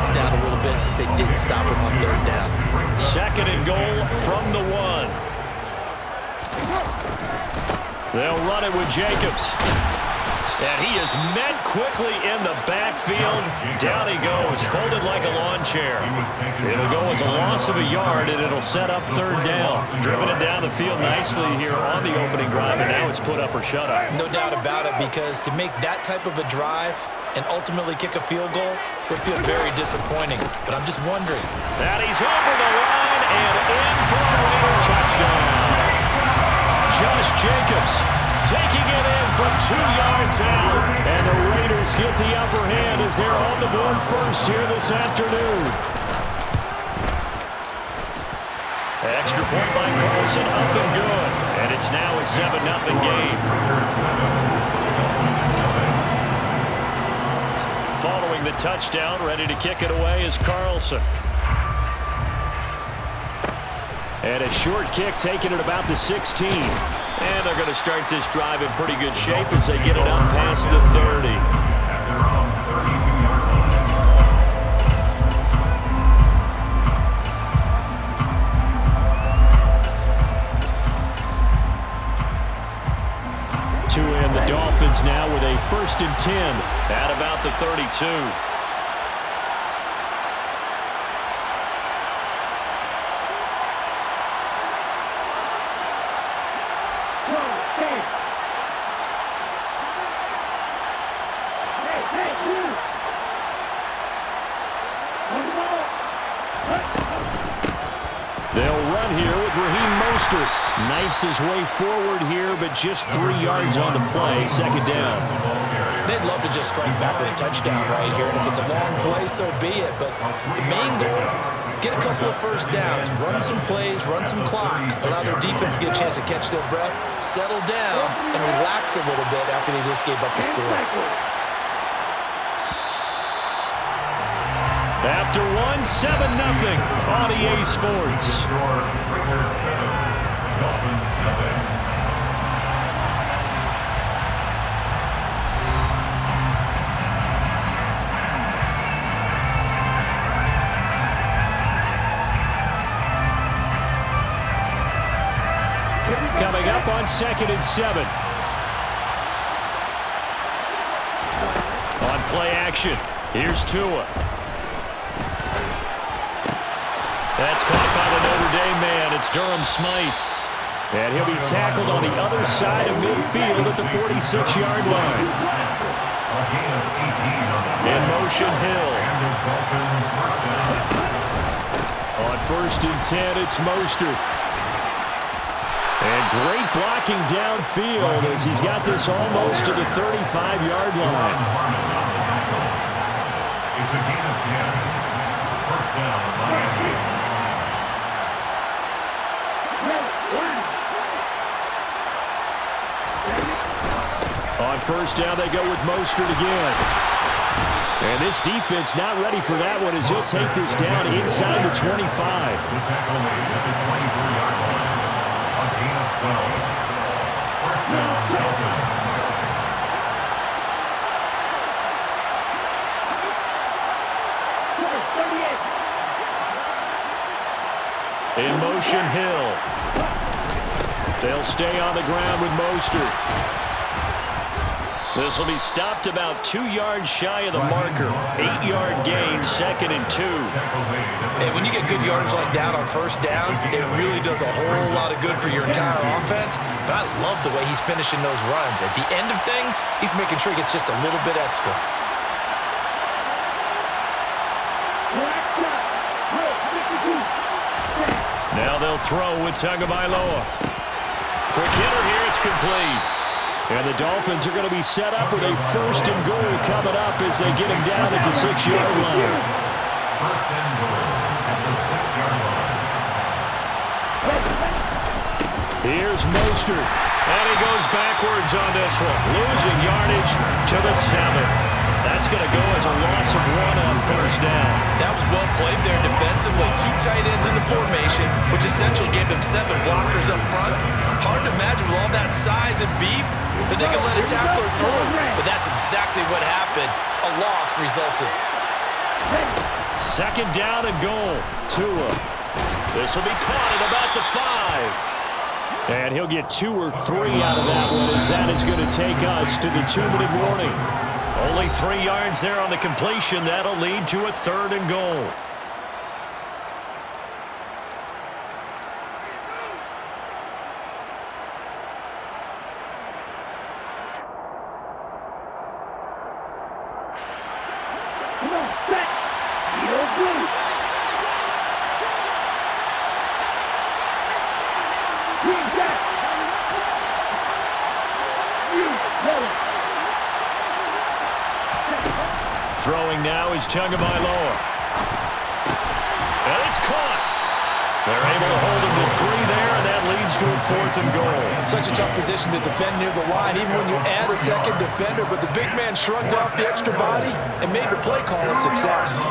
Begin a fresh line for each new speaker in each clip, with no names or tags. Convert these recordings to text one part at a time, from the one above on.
defense down a little bit since they didn't stop him on third down.
Second and goal from the 1. They'll run it with Jacobs. And he is met quickly in the backfield. Down he goes, folded like a lawn chair. It'll go as a loss of a yard, and it'll set up third down. Driven it down the field nicely here on the opening drive, and now it's put up or shut up.
No doubt about it, because to make that type of a drive and ultimately kick a field goal would feel very disappointing. But I'm just wondering.
That he's over the line and in for a Raider touchdown. Josh Jacobs taking it in from 2 yards out. And the Raiders get the upper hand as they're on the board first here this afternoon. Extra point by Carlson, up and good. And it's now a 7-0 game. Following the touchdown, ready to kick it away is Carlson. And a short kick taken at about the 16. And they're going to start this drive in pretty good shape as they get it up past the 30. And the Dolphins now with a 1st and 10 at about the 32. They'll run here with Raheem Mostert. Knifes his way forward here, but just 3 yards on the play. Second down.
They'd love to just strike back with a touchdown right here, and if it's a long play, so be it. But the main goal, get a couple of first downs, run some plays, run some clock, allow their defense to get a chance to catch their breath, settle down, and relax a little bit after they just gave up the score.
After 1, 7-0 on EA Sports. Coming up on 2nd and 7. On play action, here's Tua. That's caught by the Notre Dame man. It's Durham Smythe. And he'll be tackled on the other side of midfield at the 46-yard line. In motion, Hill. On 1st and 10, it's Mostert. And great blocking downfield as he's got this almost to the 35-yard line.
It's a gain of 10. First down, Miami.
On 1st down, they go with Mostert again. And this defense not ready for that one as he'll take this down inside the 25.
The tackle made at the 23-yard line. A gain of 12. First down, Dolphins.
In motion, Hill. They'll stay on the ground with Mostert. This will be stopped about 2 yards shy of the marker. 8-yard gain, 2nd and 2.
And when you get good yardage like that on 1st down, it really does a whole lot of good for your entire offense. But I love the way he's finishing those runs. At the end of things, he's making sure he gets just a little bit extra.
Now they'll throw with Tagovailoa. Quick hitter here, it's complete. And the Dolphins are going to be set up with a 1st and goal coming up as they get him down at the 6-yard line.
1st and goal at the 6-yard line.
Here's Mostert. And he goes backwards on this one. Losing yardage to the 7. That's going to go as a loss of 1 on 1st down.
That was well played there defensively. 2 tight ends in the formation, which essentially gave them 7 blockers up front. Hard to imagine with all that size and beef that they could let a tackler through. But that's exactly what happened. A loss resulted.
Second down and goal. Tua. This will be caught at about the 5. And he'll get 2 or 3 out of that one, as that is going to take us to the 2-minute warning. Only 3 yards there on the completion. That'll lead to a 3rd and goal. Throwing now is Tagovailoa. And it's caught. They're able to hold him to 3 there, and that leads to a 4th and goal.
Such a tough position to defend near the line, even when you add a second defender, but the big man shrugged off the extra body and made the play call a success.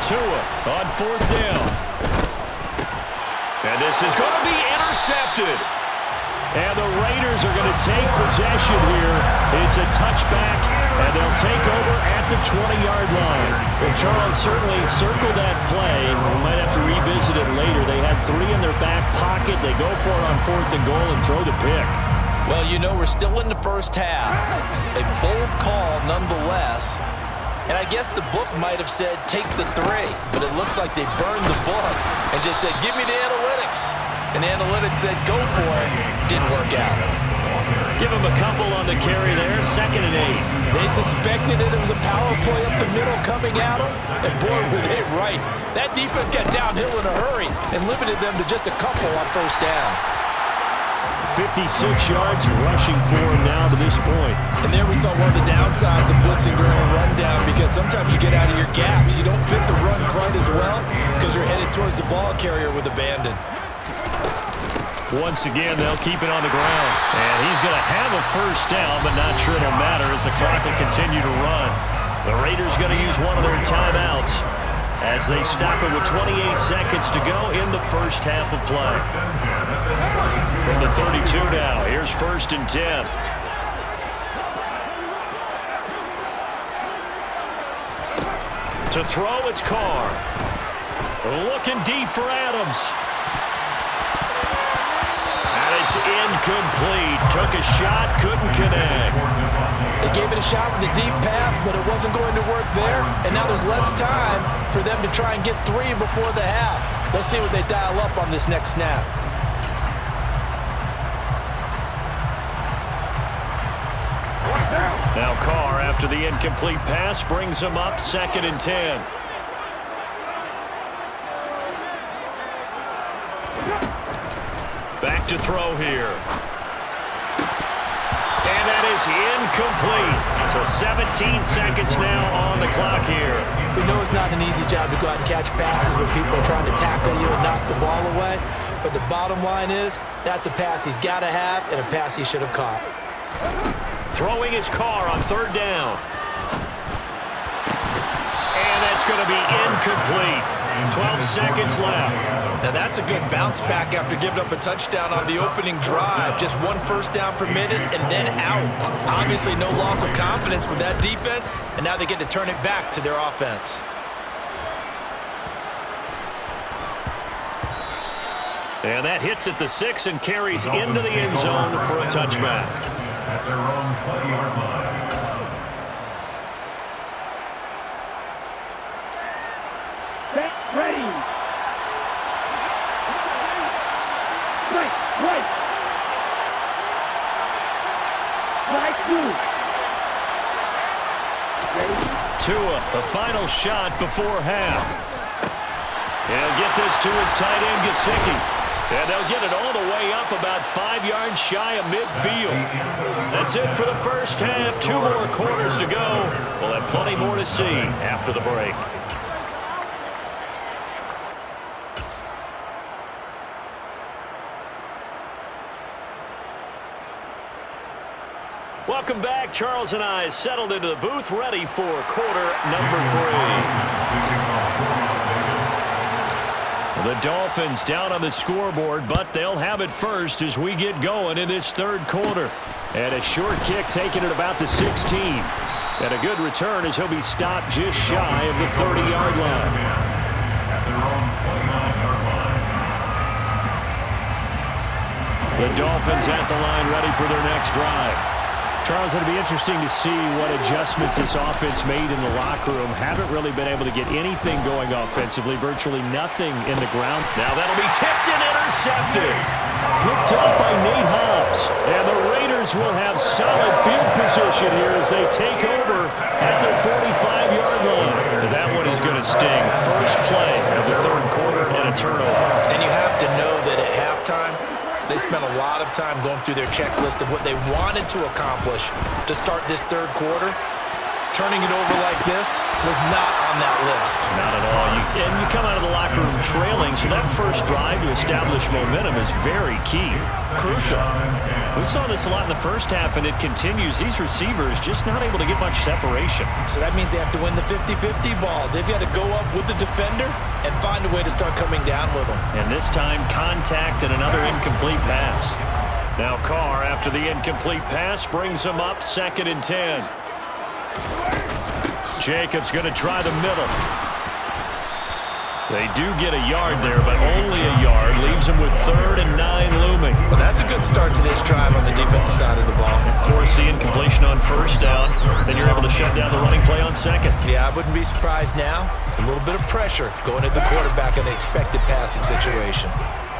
Tua on 4th down. And this is going to be intercepted. And the Raiders are going to take possession here. It's a touchback, and they'll take over at the 20-yard line. Well, Charles, certainly circle that play. We might have to revisit it later. They had 3 in their back pocket. They go for it on 4th and goal and throw the pick.
Well, you know, we're still in the first half. A bold call nonetheless. And I guess the book might have said, take the 3. But it looks like they burned the book and just said, give me the analytics. And the analytics said, go for it. Didn't work out.
Give him a couple on the carry there. 2nd and 8.
They suspected it was a power play up the middle coming at them. And boy, were they right. That defense got downhill in a hurry and limited them to just a couple on 1st down.
56 yards rushing for him now to this point.
And there we saw one of the downsides of blitzing during a rundown, because sometimes you get out of your gaps. You don't fit the run quite as well because you're headed towards the ball carrier with abandon.
Once again, they'll keep it on the ground. And he's going to have a 1st down, but not sure it'll matter as the clock will continue to run. The Raiders going to use one of their timeouts as they stop it with 28 seconds to go in the 1st half of play. From the 32 now, here's 1st and 10. To throw, it's Carr. Looking deep for Adams. And it's incomplete. Took a shot, couldn't connect.
They gave it a shot with a deep pass, but it wasn't going to work there. And now there's less time for them to try and get 3 before the half. Let's see what they dial up on this next snap.
Now Carr, after the incomplete pass, brings him up 2nd and 10. Back to throw here. And that is incomplete. So 17 seconds now on the clock here.
We know it's not an easy job to go out and catch passes when people are trying to tackle you and knock the ball away. But the bottom line is, that's a pass he's got to have and a pass he should have caught.
Throwing his Carr on 3rd down. And that's going to be incomplete. 12 seconds left.
Now that's a good bounce back after giving up a touchdown on the opening drive. Just 1 1st down permitted and then out. Obviously no loss of confidence with that defense, and now they get to turn it back to their offense.
And that hits at the 6 and carries into the end zone for a touchback.
At their own 20-yard line.
Set, ready. Right. Strike 2. Ready.
Tua, the final shot before half. He'll get this to his tight end, Gesicki. And they'll get it all the way up about 5 yards shy of midfield. That's it for the 1st half. 2 more quarters to go. We'll have plenty more to see after the break. Welcome back. Charles and I settled into the booth, ready for quarter number 3. The Dolphins down on the scoreboard, but they'll have it first as we get going in this third quarter. And a short kick taken at about the 16. And a good return as he'll be stopped just shy of the 30-yard line.
At their own 29-yard line.
The Dolphins at the line, ready for their next drive.
Charles, it'll be interesting to see what adjustments this offense made in the locker room. Haven't really been able to get anything going offensively, virtually nothing in the ground.
Now that'll be tipped and intercepted. Picked up by Nate Hobbs. And the Raiders will have solid field position here as they take over at their 45-yard line. That one is going to sting. First play of the third quarter and a turnover.
And you have to know that at halftime, they spent a lot of time going through their checklist of what they wanted to accomplish to start this third quarter. Turning it over like this was not on that list.
Not at all. And you come out of the locker room trailing, so that first drive to establish momentum is very key.
Crucial.
We saw this a lot in the first half, and it continues. These receivers just not able to get much separation.
So that means they have to win the 50-50 balls. They've got to go up with the defender and find a way to start coming down with them.
And this time, contact and another incomplete pass. Now Carr, after the incomplete pass, brings him up 2nd and 10. Jacobs going to try the middle. They do get a yard there, but only a yard. Leaves them with 3rd and 9 looming.
Well, that's a good start to this drive on the defensive side of the ball.
Force the incompletion on first down. Then you're able to shut down the running play on second.
Yeah, I wouldn't be surprised now. A little bit of pressure going at the quarterback in the expected passing situation.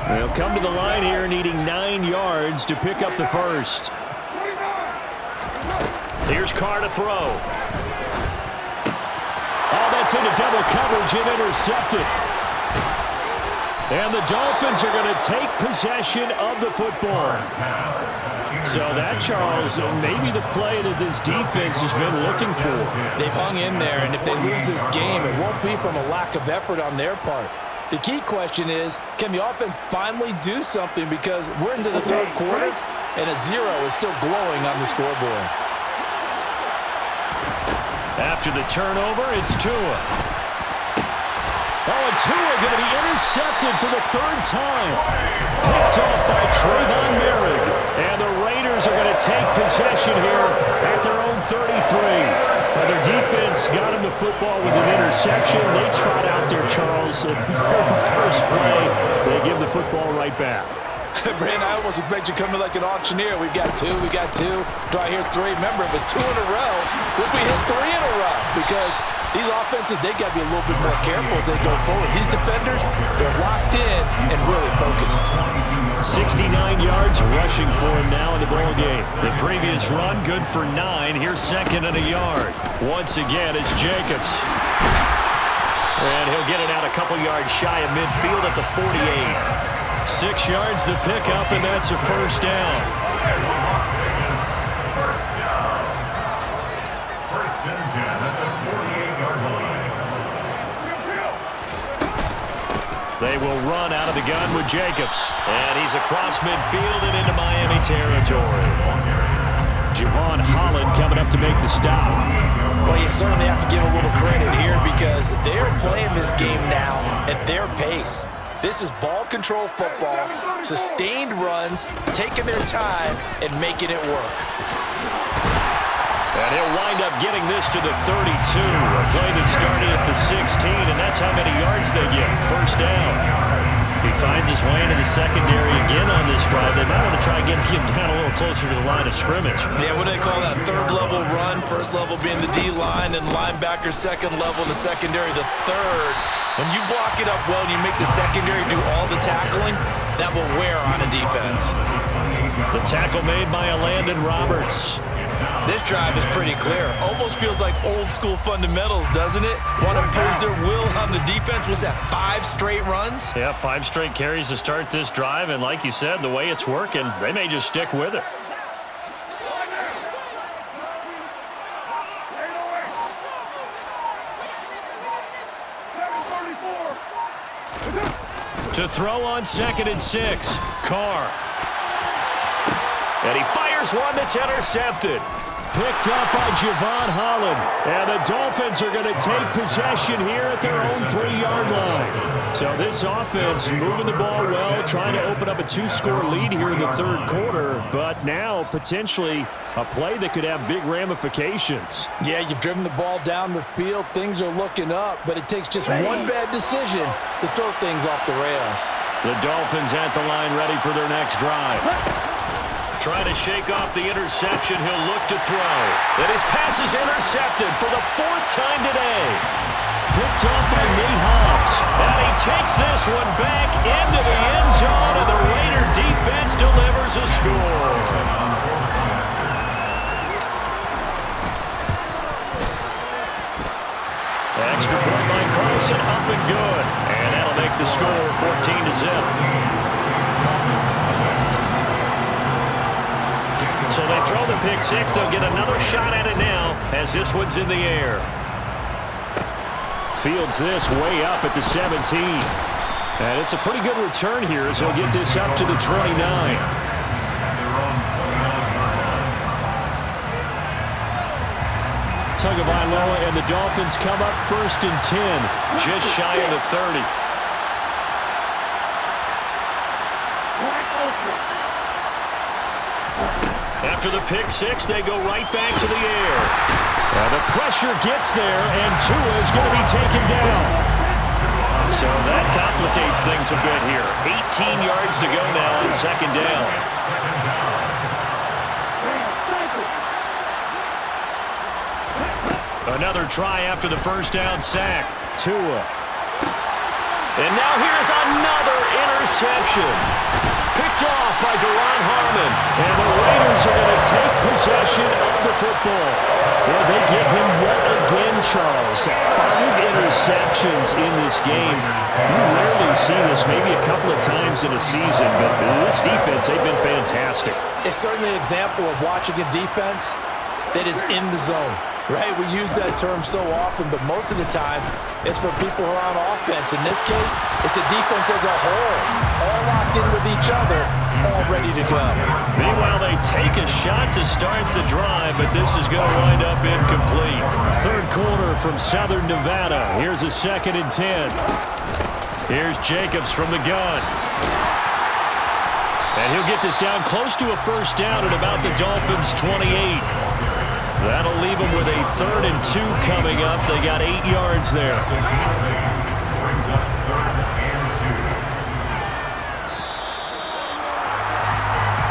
They'll come to the line here needing 9 yards to pick up the first. Here's Carr to throw. Oh, that's into double coverage and intercepted. And the Dolphins are going to take possession of the football. So that, Charles, maybe the play that this defense has been looking for.
They've hung in there, and if they lose this game, it won't be from a lack of effort on their part. The key question is, can the offense finally do something? Because we're into the third quarter, and a 0 is still glowing on the scoreboard.
After the turnover, it's Tua. Oh, and Tua going to be intercepted for the 3rd time. Picked up by Trayvon Merrick. And the Raiders are going to take possession here at their own 33. Their defense got him the football with an interception. They trot out there, Charles, at the very first play. They give the football right back.
Brandon, I almost expect you coming like an auctioneer. We've got 2, we got 2. Do I hear 3? Remember, if it's 2 in a row, would we hit 3 in a row? Because these offenses, they got to be a little bit more careful as they go forward. These defenders, they're locked in and really focused.
69 yards rushing for him now in the ball game. The previous run, good for 9. Here's 2nd and a yard. Once again, it's Jacobs. And he'll get it out a couple yards shy of midfield at the 48. 6 yards to pick up, and that's a first down.
First down. 1st and 10 at the 48-yard line.
They will run out of the gun with Jacobs. And he's across midfield and into Miami territory. Javon Holland coming up to make the stop.
Well, you certainly have to give a little credit here because they're playing this game now at their pace. This is ball control football, sustained runs, taking their time, and making it work.
And he'll wind up getting this to the 32. A play that started at the 16, and that's how many yards they get. First down. He finds his way into the secondary again on this drive. They might want to try getting him down a little closer to the line of scrimmage.
Yeah, what do they call that? 3rd level run, 1st level being the D-line, and linebacker 2nd level, the secondary the 3rd. When you block it up well and you make the secondary do all the tackling, that will wear on a defense.
The tackle made by Landon Roberts.
This drive is pretty clear. Almost feels like old school fundamentals, doesn't it? Want to impose their will on the defense. Was that 5 straight runs?
Yeah, 5 straight carries to start this drive, and like you said, the way it's working, they may just stick with it. To throw on 2nd and 6, Carr. And he fires one that's intercepted.
picked up by Javon Holland. And the Dolphins are going to take possession here at their own 3-yard line. So this offense moving the ball well, trying to open up a 2-score lead here in the third quarter. But now potentially a play that could have big ramifications.
Yeah, you've driven the ball down the field. Things are looking up, but it takes just one bad decision to throw things off the rails.
The Dolphins at the line ready for their next drive. Trying to shake off the interception. He'll look to throw. And his pass is intercepted for the 4th time today.
Picked off by Nate Hobbs.
And he takes this one back into the end zone, and the Raider defense delivers a score. Extra point by Carlson, up and good. And that'll make the score 14-0. So they throw the pick six. They'll get another shot at it now as this one's in the air.
Fields this way up at the 17. And it's a pretty good return here as he'll get this up to the 29. Tagovailoa and the Dolphins come up 1st and 10.
Just shy of the 30. After the pick six, they go right back to the air.
The pressure gets there, and Tua is going to be taken down.
So that complicates things a bit here. 18 yards to go now on 2nd down. Another try after the 1st down sack.
Tua.
And now here's another interception. Picked off by Duron Harmon.
And the Raiders are going to take possession of the football. Well, they get him yet again, Charles. 5 interceptions in this game. You rarely see this, maybe a couple of times in a season, but this defense, they've been fantastic.
It's certainly an example of watching a defense that is in the zone. Right, we use that term so often, but most of the time, it's for people who are on offense. In this case, it's the defense as a whole, all locked in with each other, all ready to go.
Meanwhile, they take a shot to start the drive, but this is going to wind up incomplete.
3rd quarter from Southern Nevada. Here's a 2nd and 10.
Here's Jacobs from the gun. And he'll get this down close to a 1st down at about the Dolphins' 28. That'll leave them with a 3rd and 2 coming up. They got 8 yards there.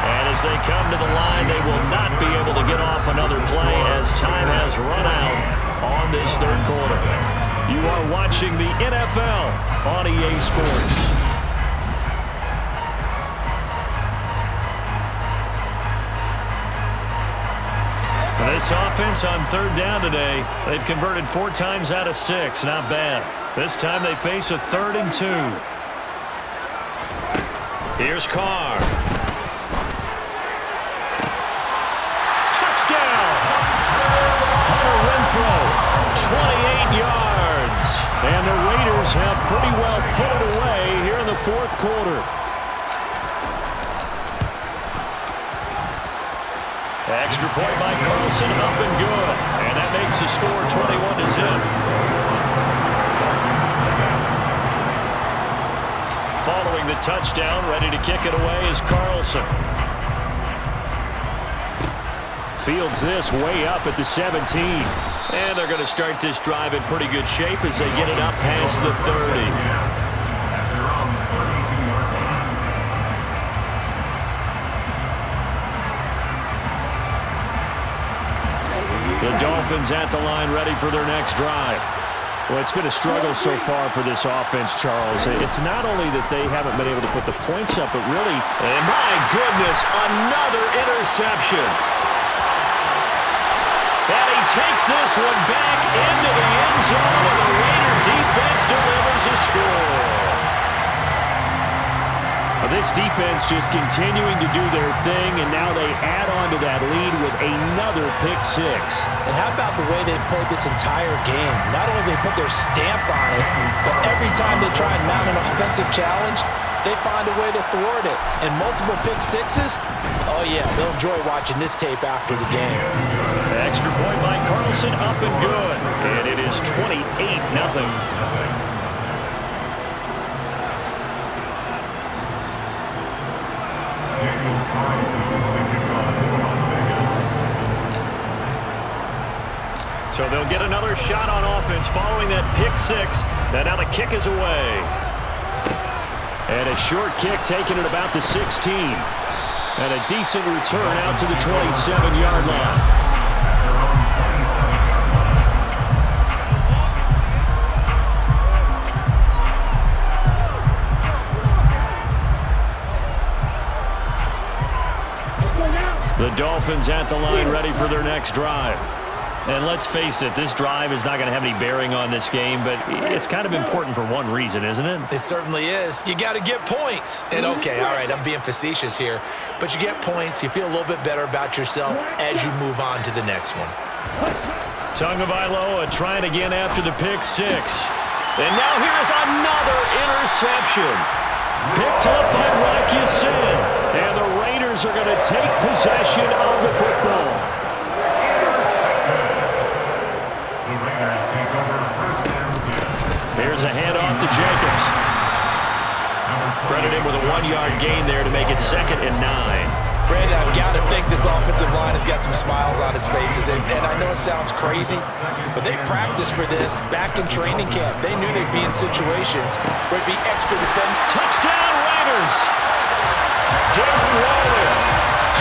And as they come to the line, they will not be able to get off another play as time has run out on this 3rd quarter. You are watching the NFL on EA Sports. This offense on 3rd down today, they've converted 4 times out of 6. Not bad. This time they face a 3rd and 2. Here's Carr. Touchdown! Hunter Renfrow, 28 yards.
And the Raiders have pretty well put it away here in the 4th quarter.
Extra point by Carlson, up and good. And that makes the score 21-0. Following the touchdown, ready to kick it away is Carlson.
Fields this way up at the 17.
And they're going to start this drive in pretty good shape as they get it up past the 30.
The Dolphins at the line ready for their next drive. Well, it's been a struggle so far for this offense, Charles. It's not only that they haven't been able to put the points up, but really...
And my goodness, another interception. And he takes this one back into the end zone, and the Raider defense delivers a score.
this defense just continuing to do their thing, and now they add on to that lead with another pick six.
And how about the way they've played this entire game? Not only do they put their stamp on it, but every time they try and mount an offensive challenge, they find a way to thwart it. And multiple pick sixes, oh yeah, they'll enjoy watching this tape after the game.
Extra point by Carlson, up and good. And it is 28-0. So they'll get another shot on offense following that pick six. And now the kick is away.
And a short kick taken at about the 16. And a decent return out to the 27-yard line. The Dolphins at the line ready for their next drive. And let's face it, this drive is not going to have any bearing on this game, but it's kind of important for one reason, isn't it?
It certainly is. You got to get points. And okay, all right, I'm being facetious here, but you get points, you feel a little bit better about yourself as you move on to the next one.
Tagovailoa trying again after the pick six. And now here's another interception. Picked up by Rocky Sin. And the Raiders are going to take possession of the football. Here's a handoff to Jacobs. Credit him with a 1-yard gain there to make it 2nd and 9.
Brandon, I've got to think this offensive line has got some smiles on its faces. And I know it sounds crazy, but they practiced for this back in training camp. They knew they'd be in situations where it'd be extra defend.
Touchdown Raiders! Darren Waller,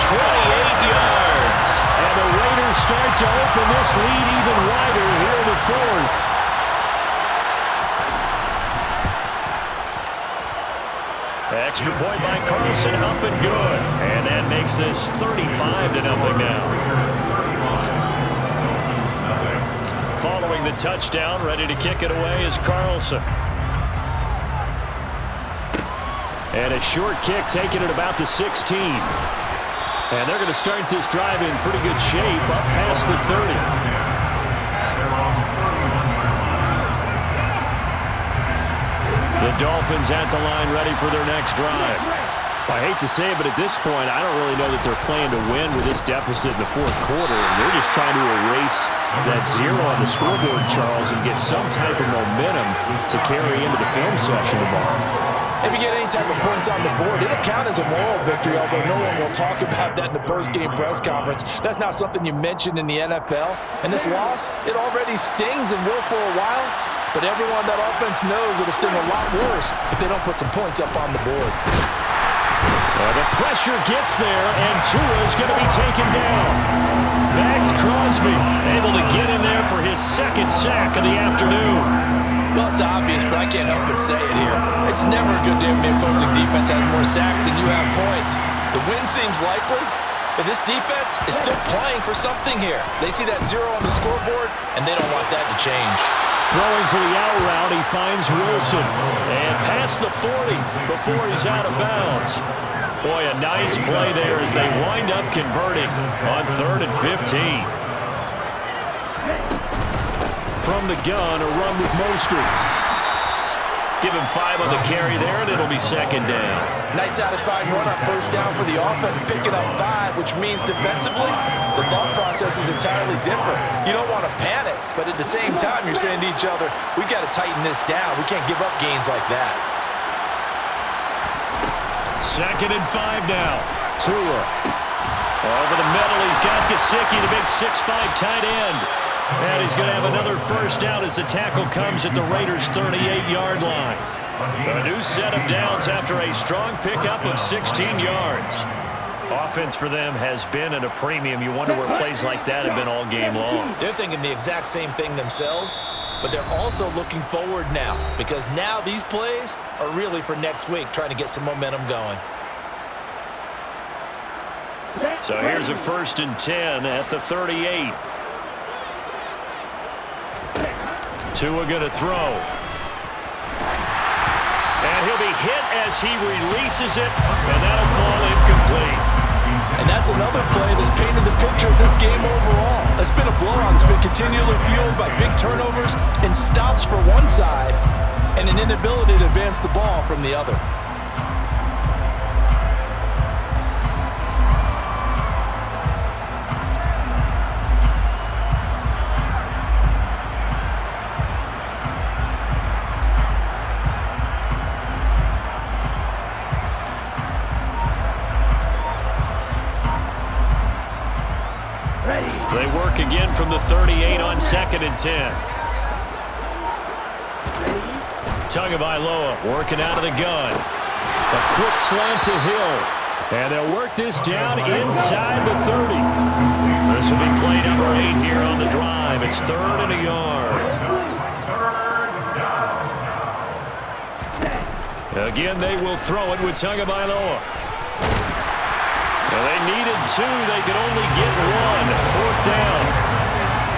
28 yards.
And the Raiders start to open this lead even wider here in the 4th.
Extra point by Carlson, up and good. And that makes this 35-0 now. Following the touchdown, ready to kick it away is Carlson.
And a short kick taken at about the 16. And they're going to start this drive in pretty good shape up past the 30. The Dolphins at the line ready for their next drive. I hate to say it, but at this point, I don't really know that they're playing to win with this deficit in the 4th quarter. They're just trying to erase that 0 on the scoreboard, Charles, and get some type of momentum to carry into the film session tomorrow.
If you get any type of points on the board, it'll count as a moral victory, although no one will talk about that in the post-game press conference. That's not something you mentioned in the NFL. And this loss, it already stings and will for a while. But everyone that offense knows it'll sting a lot worse if they don't put some points up on the board.
The pressure gets there, and Tua is going to be taken down. Max Crosby able to get in there for his 2nd sack of the afternoon.
Well, it's obvious, but I can't help but say it here. It's never a good day when the opposing defense has more sacks than you have points. The win seems likely, but this defense is still playing for something here. They see that 0 on the scoreboard, and they don't want that to change.
Throwing for the out route, he finds Wilson. And past the 40 before he's out of bounds. Boy, a nice play there as they wind up converting on 3rd and 15. From the gun, a run with Mostert. Give him 5 on the carry there, and it'll be 2nd down.
Nice satisfying run on 1st down for the offense, picking up 5, which means defensively, the thought process is entirely different. You don't want to panic, but at the same time, you're saying to each other, we got to tighten this down. We can't give up gains like that.
2nd and 5 now. Tua. Over the middle, he's got Gesicki, the big 6'5" tight end. And he's going to have another 1st down as the tackle comes at the Raiders' 38-yard line. A new set of downs after a strong pickup of 16 yards. Offense for them has been at a premium. You wonder where plays like that have been all game long.
They're thinking the exact same thing themselves, but they're also looking forward now because now these plays are really for next week, trying to get some momentum going.
So here's a 1st and 10 at the 38. Tua going to throw. And he'll be hit as he releases it, and that'll fall incomplete.
And that's another play that's painted the picture of this game overall. It's been a blowout. It's been continually fueled by big turnovers and stops for one side and an inability to advance the ball from the other.
They work again from the 38 on 2nd and 10. Tagovailoa working out of the gun. A quick slant to Hill. And they'll work this down inside the 30. This will be play number 8 here on the drive. It's 3rd and a yard. Again, they will throw it with Tagovailoa. Well, they needed 2. They could only get 1. 4th down.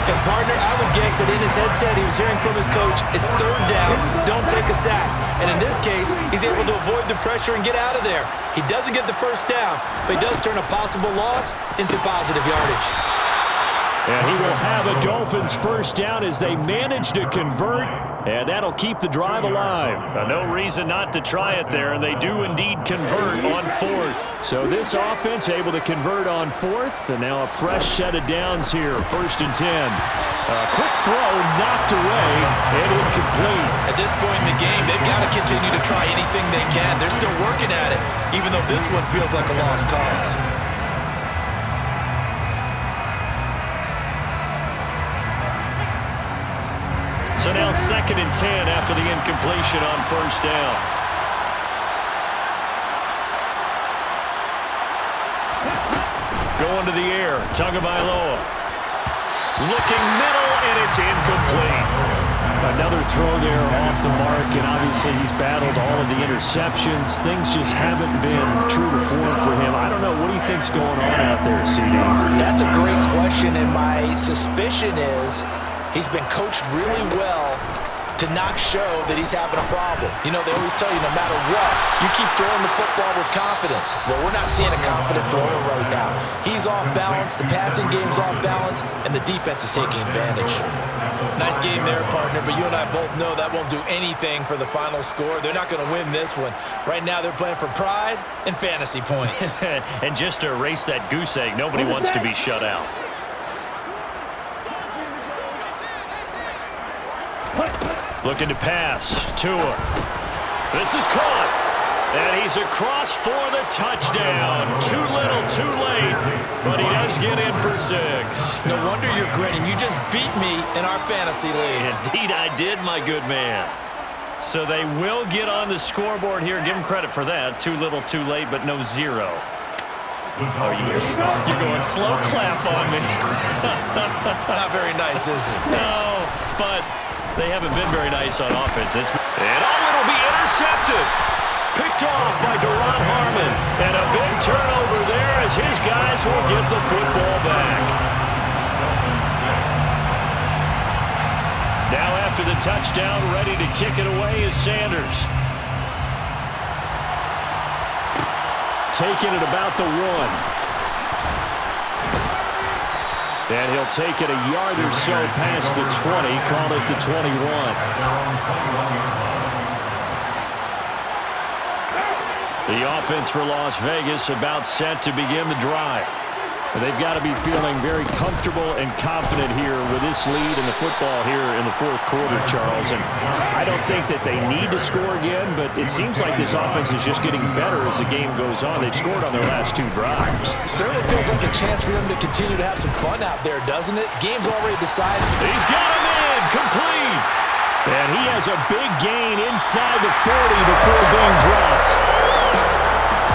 And, partner, I would guess that in his headset he was hearing from his coach, it's 3rd down, don't take a sack. And in this case, he's able to avoid the pressure and get out of there. He doesn't get the 1st down, but he does turn a possible loss into positive yardage.
And he will have a Dolphins 1st down as they manage to convert, and that'll keep the drive alive.
No reason not to try it there, and they do indeed convert on 4th.
So this offense able to convert on 4th, and now a fresh set of downs here, 1st and 10. A quick throw knocked away and incomplete.
At this point in the game, they've got to continue to try anything they can. They're still working at it, even though this one feels like a lost cause.
So now 2nd and 10 after the incompletion on 1st down. Going to the air, Tagovailoa. Looking middle, and it's incomplete.
Another throw there off the mark, and obviously he's battled all of the interceptions. Things just haven't been true to form for him. I don't know. What do you think's going on out there, CD?
That's a great question, and my suspicion is he's been coached really well to not show that he's having a problem. You know, they always tell you no matter what, you keep throwing the football with confidence. Well, we're not seeing a confident thrower right now. He's off balance, the passing game's off balance, and the defense is taking advantage. Nice game there, partner, but you and I both know that won't do anything for the final score. They're not going to win this one. Right now, they're playing for pride and fantasy points.
And just to erase that goose egg, nobody wants to be shut out. Looking to pass. Tua. This is caught. And he's across for the touchdown. Too little, too late. But he does get in for 6.
No wonder you're grinning. You just beat me in our fantasy league.
Indeed, I did, my good man. So they will get on the scoreboard here. Give them credit for that. Too little, too late, but no 0. Oh, you're going slow clap on me.
Not very nice, is it?
No, but they haven't been very nice on offense. And it'll be intercepted. Picked off by Duron Harmon. And a big turnover there as his guys will get the football back. Now after the touchdown, ready to kick it away is Sanders.
Taking it about the 1. And he'll take it a yard or so past the 20, call it the 21. The offense for Las Vegas about set to begin the drive. They've got to be feeling very comfortable and confident here with this lead in the football here in the 4th quarter, Charles. And I don't think that they need to score again, but it seems like this offense is just getting better as the game goes on. They've scored on their last 2 drives.
Certainly feels like a chance for them to continue to have some fun out there, doesn't it? Game's already decided.
He's got him in, complete.
And he has a big gain inside the 40 before being dropped.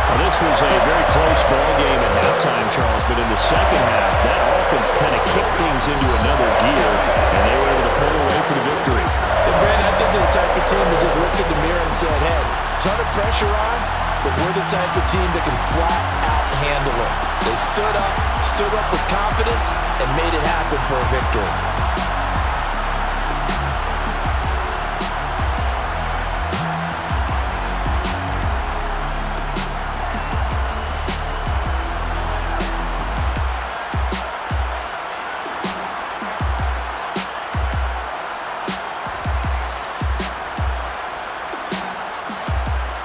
Well, this was a very close ball game at halftime, Charles, but in the second half, that offense kind of kicked things into another gear, and they were able to pull away for the victory.
And Brandon, I think they're the type of team that just looked in the mirror and said, hey, ton of pressure on, but we're the type of team that can flat out handle it. They stood up with confidence, and made it happen for a victory.